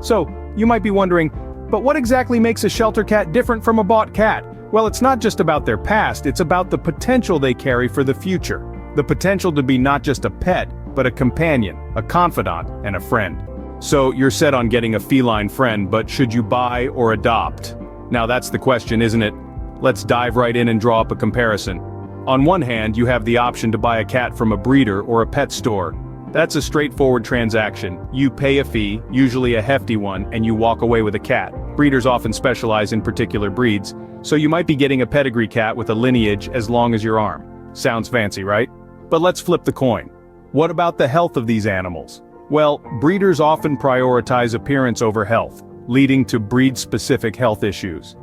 So, you might be wondering, but what exactly makes a shelter cat different from a bought cat? Well, it's not just about their past, it's about the potential they carry for the future. The potential to be not just a pet, but a companion, a confidant, and a friend. So, you're set on getting a feline friend, but should you buy or adopt? Now that's the question, isn't it? Let's dive right in and draw up a comparison. On one hand, you have the option to buy a cat from a breeder or a pet store. That's a straightforward transaction. You pay a fee, usually a hefty one, and you walk away with a cat. Breeders often specialize in particular breeds, so you might be getting a pedigree cat with a lineage as long as your arm. Sounds fancy, right? But let's flip the coin. What about the health of these animals? Well, breeders often prioritize appearance over health, leading to breed-specific health issues.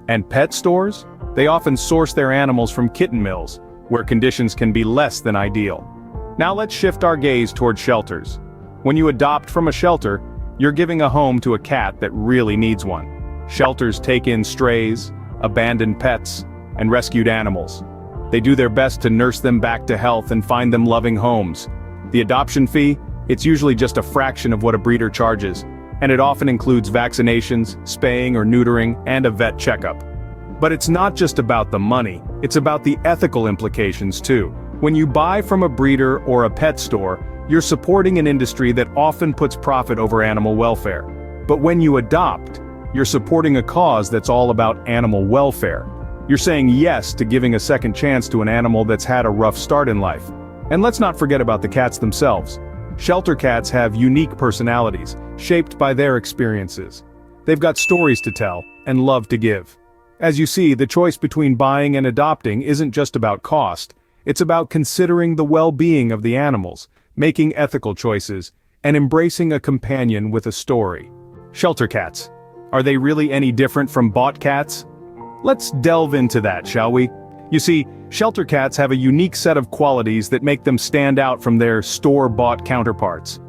And pet stores? They often source their animals from kitten mills, where conditions can be less than ideal. Now let's shift our gaze toward shelters. When you adopt from a shelter, you're giving a home to a cat that really needs one. Shelters take in strays, abandoned pets, and rescued animals. They do their best to nurse them back to health and find them loving homes. The adoption fee? It's usually just a fraction of what a breeder charges, and it often includes vaccinations, spaying or neutering, and a vet checkup. But it's not just about the money, it's about the ethical implications too. When you buy from a breeder or a pet store, you're supporting an industry that often puts profit over animal welfare. But when you adopt, you're supporting a cause that's all about animal welfare. You're saying yes to giving a second chance to an animal that's had a rough start in life. And let's not forget about the cats themselves. Shelter cats have unique personalities, shaped by their experiences. They've got stories to tell, and love to give. As you see, the choice between buying and adopting isn't just about cost. It's about considering the well-being of the animals, making ethical choices, and embracing a companion with a story. Shelter cats. Are they really any different from bought cats? Let's delve into that, shall we? You see, shelter cats have a unique set of qualities that make them stand out from their store-bought counterparts.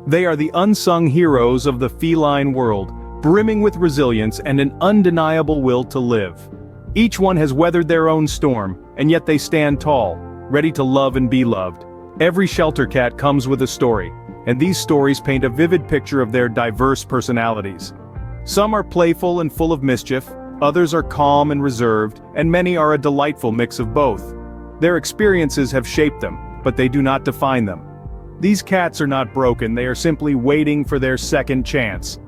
They are the unsung heroes of the feline world, brimming with resilience and an undeniable will to live. Each one has weathered their own storm, and yet they stand tall, ready to love and be loved. Every shelter cat comes with a story, and these stories paint a vivid picture of their diverse personalities. Some are playful and full of mischief, others are calm and reserved, and many are a delightful mix of both. Their experiences have shaped them, but they do not define them. These cats are not broken, they are simply waiting for their second chance.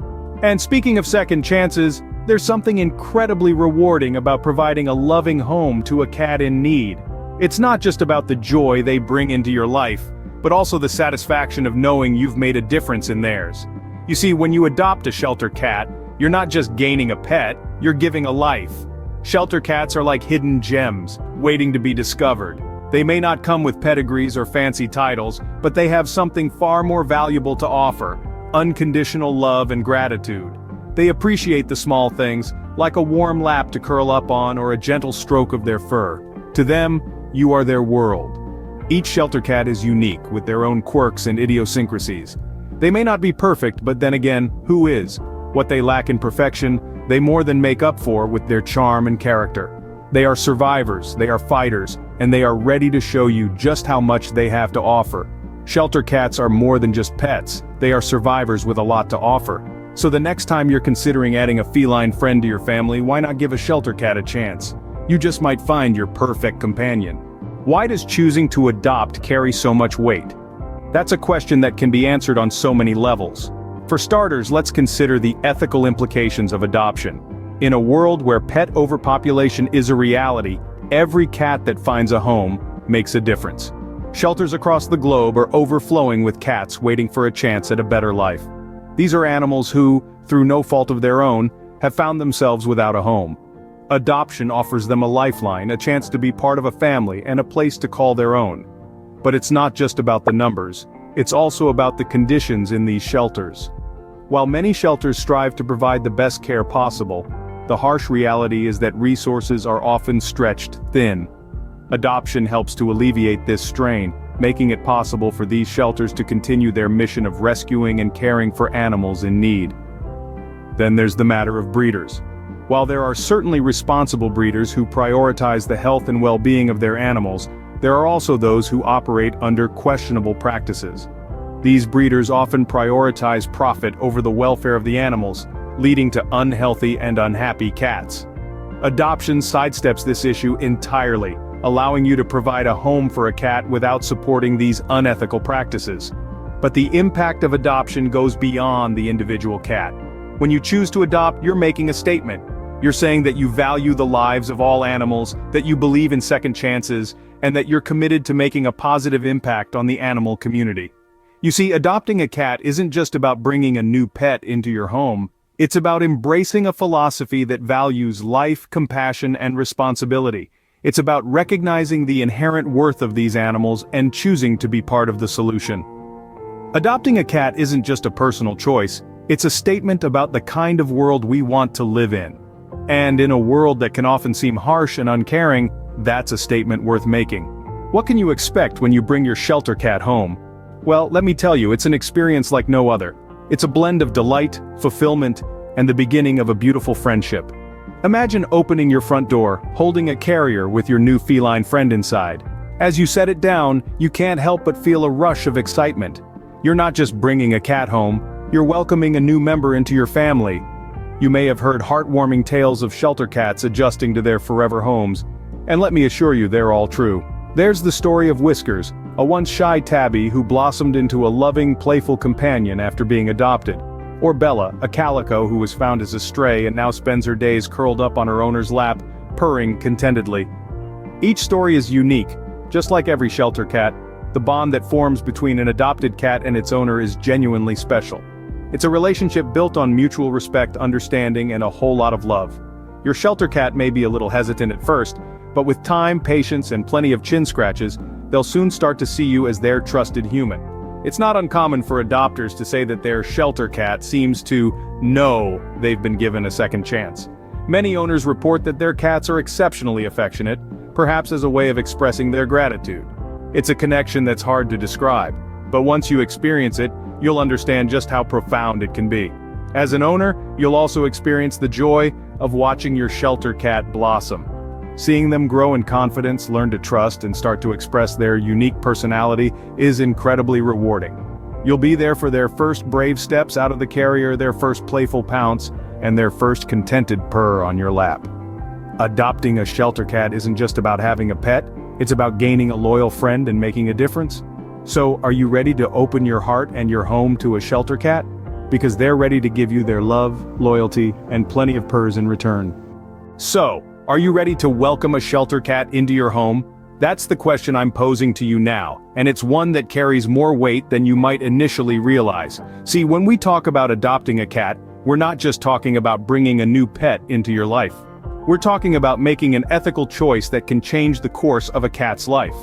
And speaking of second chances, there's something incredibly rewarding about providing a loving home to a cat in need. It's not just about the joy they bring into your life, but also the satisfaction of knowing you've made a difference in theirs. You see, when you adopt a shelter cat, you're not just gaining a pet, you're giving a life. Shelter cats are like hidden gems, waiting to be discovered. They may not come with pedigrees or fancy titles, but they have something far more valuable to offer: unconditional love and gratitude. They appreciate the small things, like a warm lap to curl up on or a gentle stroke of their fur. To them, you are their world. Each shelter cat is unique, with their own quirks and idiosyncrasies. They may not be perfect, but then again, who is? What they lack in perfection, they more than make up for with their charm and character. They are survivors, they are fighters, and they are ready to show you just how much they have to offer. Shelter cats are more than just pets, they are survivors with a lot to offer. So the next time you're considering adding a feline friend to your family, why not give a shelter cat a chance? You just might find your perfect companion. Why does choosing to adopt carry so much weight? That's a question that can be answered on so many levels. For starters, let's consider the ethical implications of adoption. In a world where pet overpopulation is a reality, every cat that finds a home makes a difference. Shelters across the globe are overflowing with cats waiting for a chance at a better life. These are animals who, through no fault of their own, have found themselves without a home. Adoption offers them a lifeline, a chance to be part of a family, and a place to call their own. But it's not just about the numbers, it's also about the conditions in these shelters. While many shelters strive to provide the best care possible, the harsh reality is that resources are often stretched thin. Adoption helps to alleviate this strain, making it possible for these shelters to continue their mission of rescuing and caring for animals in need. Then there's the matter of breeders. While there are certainly responsible breeders who prioritize the health and well-being of their animals, there are also those who operate under questionable practices. These breeders often prioritize profit over the welfare of the animals, leading to unhealthy and unhappy cats. Adoption sidesteps this issue entirely, allowing you to provide a home for a cat without supporting these unethical practices. But the impact of adoption goes beyond the individual cat. When you choose to adopt, you're making a statement. You're saying that you value the lives of all animals, that you believe in second chances, and that you're committed to making a positive impact on the animal community. You see, adopting a cat isn't just about bringing a new pet into your home. It's about embracing a philosophy that values life, compassion, and responsibility. It's about recognizing the inherent worth of these animals and choosing to be part of the solution. Adopting a cat isn't just a personal choice, it's a statement about the kind of world we want to live in. And in a world that can often seem harsh and uncaring, that's a statement worth making. What can you expect when you bring your shelter cat home? Well, let me tell you, it's an experience like no other. It's a blend of delight, fulfillment, and the beginning of a beautiful friendship. Imagine opening your front door, holding a carrier with your new feline friend inside. As you set it down, you can't help but feel a rush of excitement. You're not just bringing a cat home, you're welcoming a new member into your family. You may have heard heartwarming tales of shelter cats adjusting to their forever homes, and let me assure you they're all true. There's the story of Whiskers, a once shy tabby who blossomed into a loving, playful companion after being adopted. Or Bella, a calico who was found as a stray and now spends her days curled up on her owner's lap, purring contentedly. Each story is unique. Just like every shelter cat, the bond that forms between an adopted cat and its owner is genuinely special. It's a relationship built on mutual respect, understanding, and a whole lot of love. Your shelter cat may be a little hesitant at first, but with time, patience, and plenty of chin scratches, they'll soon start to see you as their trusted human. It's not uncommon for adopters to say that their shelter cat seems to know they've been given a second chance. Many owners report that their cats are exceptionally affectionate, perhaps as a way of expressing their gratitude. It's a connection that's hard to describe, but once you experience it, you'll understand just how profound it can be. As an owner, you'll also experience the joy of watching your shelter cat blossom. Seeing them grow in confidence, learn to trust, and start to express their unique personality is incredibly rewarding. You'll be there for their first brave steps out of the carrier, their first playful pounce, and their first contented purr on your lap. Adopting a shelter cat isn't just about having a pet, it's about gaining a loyal friend and making a difference. So, are you ready to open your heart and your home to a shelter cat? Because they're ready to give you their love, loyalty, and plenty of purrs in return. So, are you ready to welcome a shelter cat into your home? That's the question I'm posing to you now, and it's one that carries more weight than you might initially realize. See, when we talk about adopting a cat, we're not just talking about bringing a new pet into your life. We're talking about making an ethical choice that can change the course of a cat's life.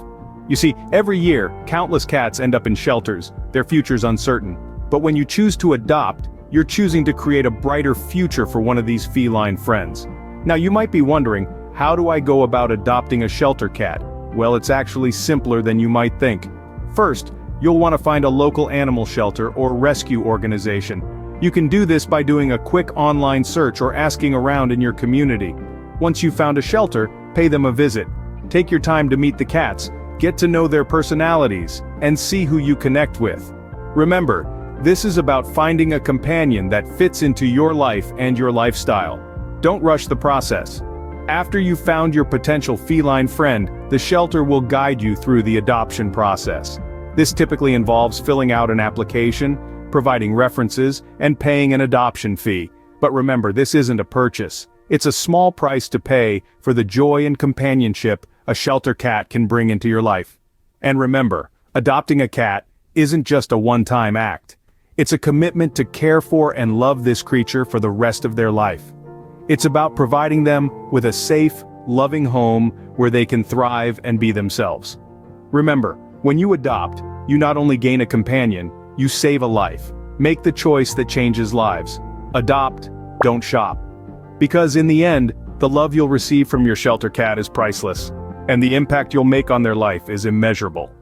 You see, every year, countless cats end up in shelters, their future's uncertain. But when you choose to adopt, you're choosing to create a brighter future for one of these feline friends. Now you might be wondering, how do I go about adopting a shelter cat? Well, it's actually simpler than you might think. First, you'll want to find a local animal shelter or rescue organization. You can do this by doing a quick online search or asking around in your community. Once you've found a shelter, pay them a visit. Take your time to meet the cats, get to know their personalities, and see who you connect with. Remember, this is about finding a companion that fits into your life and your lifestyle. Don't rush the process. After you've found your potential feline friend, the shelter will guide you through the adoption process. This typically involves filling out an application, providing references, and paying an adoption fee. But remember, this isn't a purchase. It's a small price to pay for the joy and companionship a shelter cat can bring into your life. And remember, adopting a cat isn't just a one-time act. It's a commitment to care for and love this creature for the rest of their life. It's about providing them with a safe, loving home where they can thrive and be themselves. Remember, when you adopt, you not only gain a companion, you save a life. Make the choice that changes lives. Adopt, don't shop. Because in the end, the love you'll receive from your shelter cat is priceless, and the impact you'll make on their life is immeasurable.